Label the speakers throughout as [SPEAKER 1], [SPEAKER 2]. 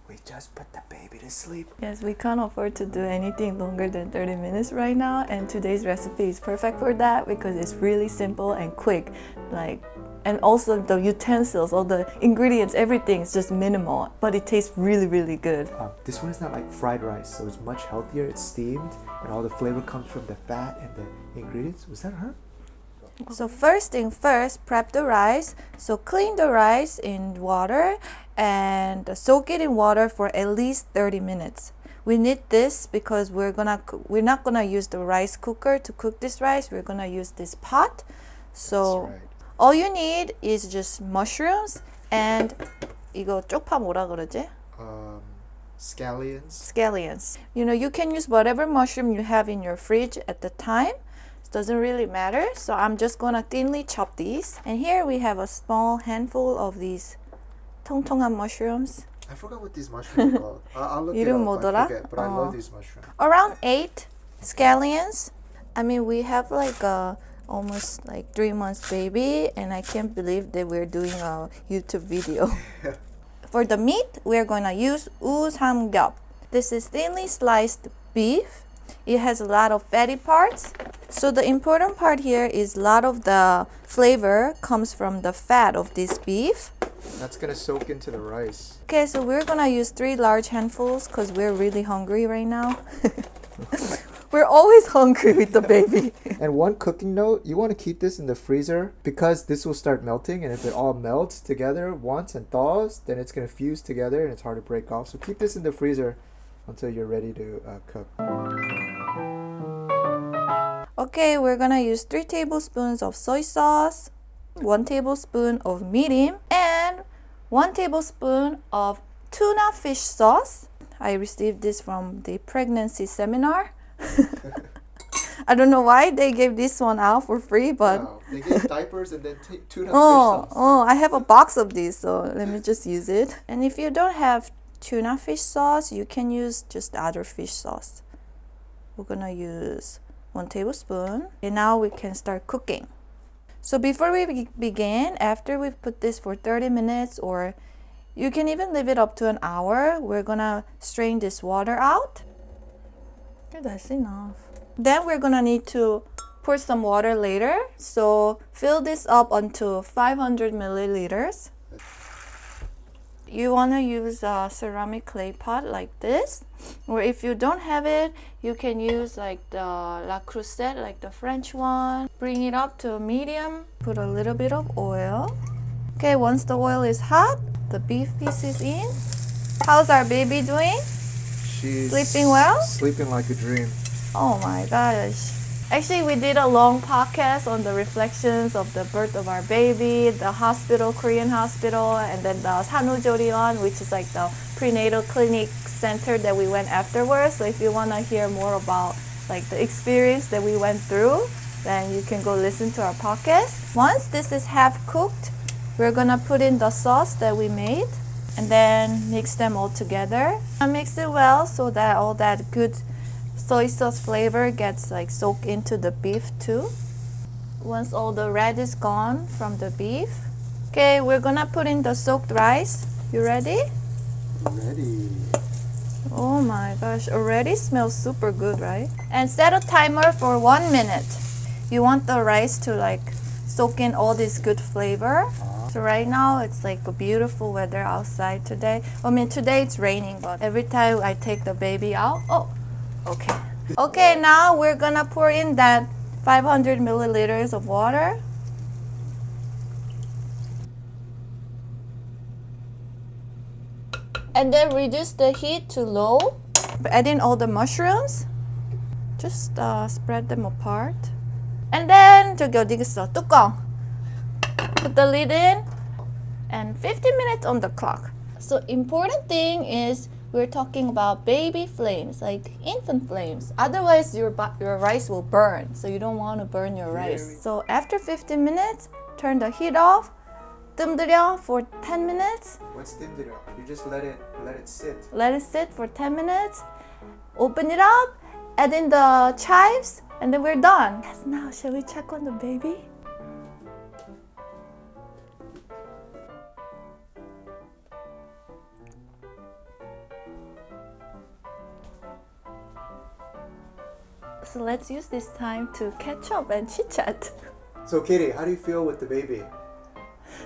[SPEAKER 1] We just put the baby to sleep.
[SPEAKER 2] Yes, we can't afford to do anything longer than 30 minutes right now, and today's recipe is perfect for that because it's really simple and quick. And also the utensils, all the ingredients, everything is just minimal, but it tastes really, really good.
[SPEAKER 1] This one is not like fried rice, so it's much healthier. It's steamed, and all the flavor comes from the fat and the ingredients. Was that her?
[SPEAKER 2] So first thing first, prep the rice. So clean the rice in water and soak it in water for at least 30 minutes. We need this because we're not gonna use the rice cooker to cook this rice. We're gonna use this pot. So
[SPEAKER 1] That's right.
[SPEAKER 2] all you need is just mushrooms and 이거 쪽파 뭐라 그러지?
[SPEAKER 1] Scallions.
[SPEAKER 2] Scallions. You know, you can use whatever mushroom you have in your fridge at the time. It doesn't really matter. So I'm just gonna thinly chop these. And here we have a small handful of these 통통한 mushrooms.
[SPEAKER 1] I forgot what these mushrooms are called. I'll look it
[SPEAKER 2] 이름
[SPEAKER 1] up.
[SPEAKER 2] 뭐더라?
[SPEAKER 1] I forget, but I love these mushrooms.
[SPEAKER 2] Around 8 scallions. I mean, we have like almost like 3 months baby, and I can't believe that we're doing a YouTube video. For the meat, we're gonna use 우삼겹. This is thinly sliced beef. It has a lot of fatty parts. So the important part here is a lot of the flavor comes from the fat of this beef.
[SPEAKER 1] That's gonna soak into the rice.
[SPEAKER 2] Okay, so we're gonna use 3 large handfuls because we're really hungry right now. We're always hungry with the baby.
[SPEAKER 1] And one cooking note, you want to keep this in the freezer because this will start melting, and if it all melts together once and thaws, then it's going to fuse together and it's hard to break off. So keep this in the freezer until you're ready to cook.
[SPEAKER 2] Okay, we're gonna use 3 tablespoons of soy sauce, 1 tablespoon of mirin, and 1 tablespoon of tuna fish sauce. I received this from the pregnancy seminar. I don't know why they gave this one out for free, but
[SPEAKER 1] Wow. They gave diapers and then tuna fish sauce.
[SPEAKER 2] I have a box of these, so let me just use it. And if you don't have tuna fish sauce, you can use just other fish sauce. We're gonna use 1 tablespoon. And now we can start cooking. So before we begin, after we've put this for 30 minutes, or you can even leave it up to an hour, we're gonna strain this water out. Okay, that's enough. Then we're gonna need to pour some water later. So fill this up until 500 milliliters. You wanna use a ceramic clay pot like this. Or if you don't have it, you can use like the La Crusette, like the French one. Bring it up to medium. Put a little bit of oil. Okay, once the oil is hot, the beef piece is in. How's our baby doing?
[SPEAKER 1] She's
[SPEAKER 2] Sleeping well?
[SPEAKER 1] Sleeping like a dream.
[SPEAKER 2] Oh my gosh. Actually, we did a long podcast on the reflections of the birth of our baby, the hospital, Korean hospital, and then the Sanujorion, which is like the prenatal clinic center that we went afterwards. So if you want to hear more about like the experience that we went through, then you can go listen to our podcast. Once this is half cooked, we're gonna put in the sauce that we made and then mix them all together. And mix it well so that all that good soy sauce flavor gets like soaked into the beef too. Once all the red is gone from the beef, okay, we're gonna put in the soaked rice. You ready?
[SPEAKER 1] Ready.
[SPEAKER 2] Oh my gosh, already smells super good, right? And set a timer for 1 minute. You want the rice to like soak in all this good flavor. So right now it's like a beautiful weather outside today. I mean, today it's raining, but every time I take the baby out, okay. Okay, now we're gonna pour in that 500 milliliters of water. And then reduce the heat to low. Add in all the mushrooms. Just spread them apart. And then 저기 어디 있어? 뚜껑. Put the lid in. And 15 minutes on the clock. So important thing is we're talking about baby flames, like infant flames. Otherwise, your rice will burn. So you don't want to burn your rice. So after 15 minutes, turn the heat off. 뜸들여 for 10 minutes.
[SPEAKER 1] What's 뜸들여? You just let it sit.
[SPEAKER 2] Let it sit for 10 minutes. Open it up. Add in the chives. And then we're done. Yes, now shall we check on the baby? So let's use this time to catch up and chit chat.
[SPEAKER 1] So Katie, how do you feel with the baby?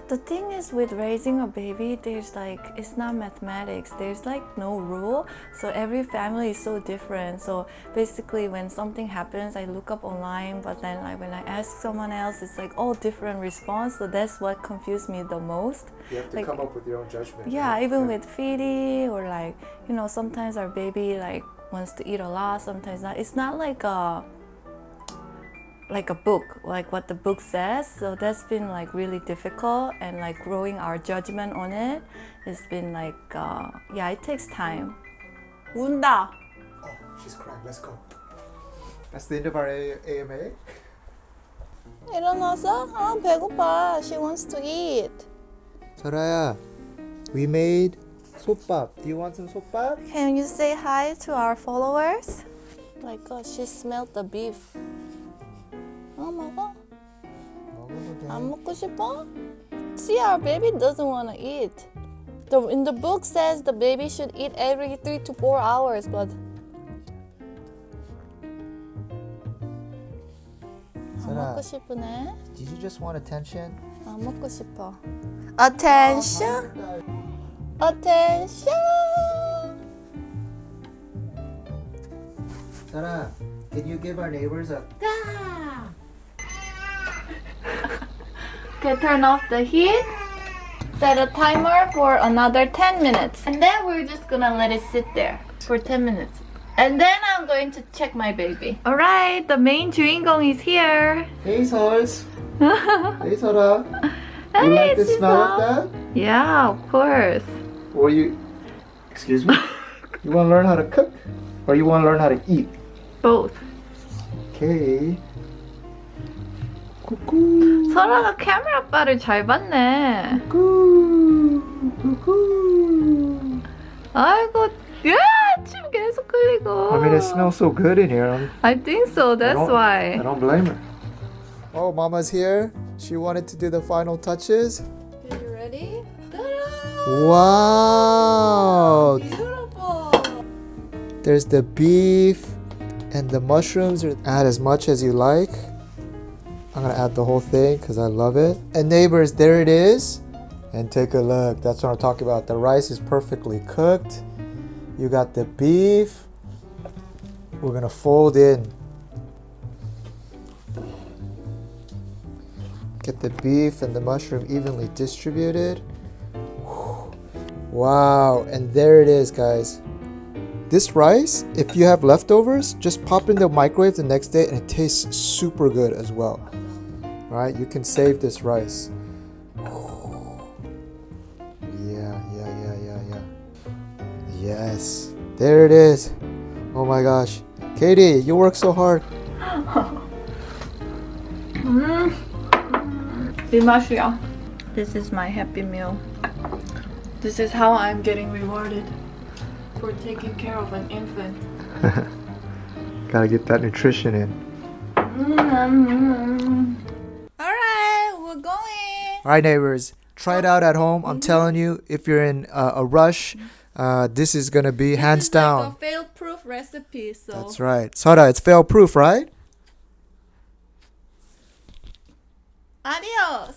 [SPEAKER 2] The thing is with raising a baby, there's like, it's not mathematics. There's like no rule. So every family is so different. So basically when something happens, I look up online, but then like when I ask someone else, it's like all different response. So that's what confused me the most.
[SPEAKER 1] You have to
[SPEAKER 2] Like,
[SPEAKER 1] come up with your own judgment.
[SPEAKER 2] yeah,
[SPEAKER 1] right?
[SPEAKER 2] even with feeding or like, you know, sometimes our baby like wants to eat a lot, sometimes not. It's not like a book, like what the book says. So that's been like really difficult, and like growing our judgment on it has been like, yeah, it takes time. 운다.
[SPEAKER 1] Oh, she's crying. Let's go. That's the end of our AMA.
[SPEAKER 2] 일어나서? 아, 배고파. She wants to eat.
[SPEAKER 1] 설아야, we made Sotbap. Do you want some Sotbap?
[SPEAKER 2] Can you say hi to our followers? My God, she smelled the beef. 먹어? 안 먹고 싶어? See, our baby doesn't want to eat. In the book says the baby should eat every 3 to 4 hours, but 안 먹고 싶으네.
[SPEAKER 1] Did you just want attention?
[SPEAKER 2] 안 먹고 싶어. Attention? Attention!
[SPEAKER 1] Sarah, can you give our neighbors a...
[SPEAKER 2] Okay, turn off the heat. Set a timer for another 10 minutes. And then we're just gonna let it sit there for 10 minutes. And then I'm going to check my baby. Alright, the main 주인공 is here.
[SPEAKER 1] Hey, Sols. Hey, Sarah.
[SPEAKER 2] Hey,
[SPEAKER 1] You like the smell
[SPEAKER 2] Sisa.
[SPEAKER 1] of that?
[SPEAKER 2] Yeah, of course.
[SPEAKER 1] Or you... Excuse me? You want to learn how to cook? Or you want to learn how to eat?
[SPEAKER 2] Both.
[SPEAKER 1] Okay. Cuckoo.
[SPEAKER 2] 설아가 카메라 바를 잘 봤네.
[SPEAKER 1] Cuckoo. Cuckoo.
[SPEAKER 2] 아이고, 야, 침 계속 흘리고.
[SPEAKER 1] I mean, it smells so good in here.
[SPEAKER 2] I think so, that's
[SPEAKER 1] I
[SPEAKER 2] why.
[SPEAKER 1] don't blame her. Oh, Mama's here. She wanted to do the final touches.
[SPEAKER 2] Are you ready?
[SPEAKER 1] Wow!
[SPEAKER 2] Beautiful.
[SPEAKER 1] There's the beef and the mushrooms. Add as much as you like. I'm gonna add the whole thing because I love it. And neighbors, there it is. And take a look. That's what I'm talking about. The rice is perfectly cooked. You got the beef. We're gonna fold in. Get the beef and the mushroom evenly distributed. Wow, and there it is, guys. This rice, if you have leftovers, just pop in the microwave the next day and it tastes super good as well. Right? You can save this rice. Yeah. Yes. There it is. Oh my gosh. Katie, you work so hard.
[SPEAKER 2] 이 맛이야. This is my happy meal. This is how I'm getting rewarded for taking care of an infant.
[SPEAKER 1] Gotta get that nutrition in.
[SPEAKER 2] Alright, we're going.
[SPEAKER 1] All right, neighbors, try it out at home. I'm telling you, if you're in a rush, this is gonna be hands down.
[SPEAKER 2] Like a fail-proof recipe. So.
[SPEAKER 1] That's right. Sara, it's fail-proof, right?
[SPEAKER 2] Adios.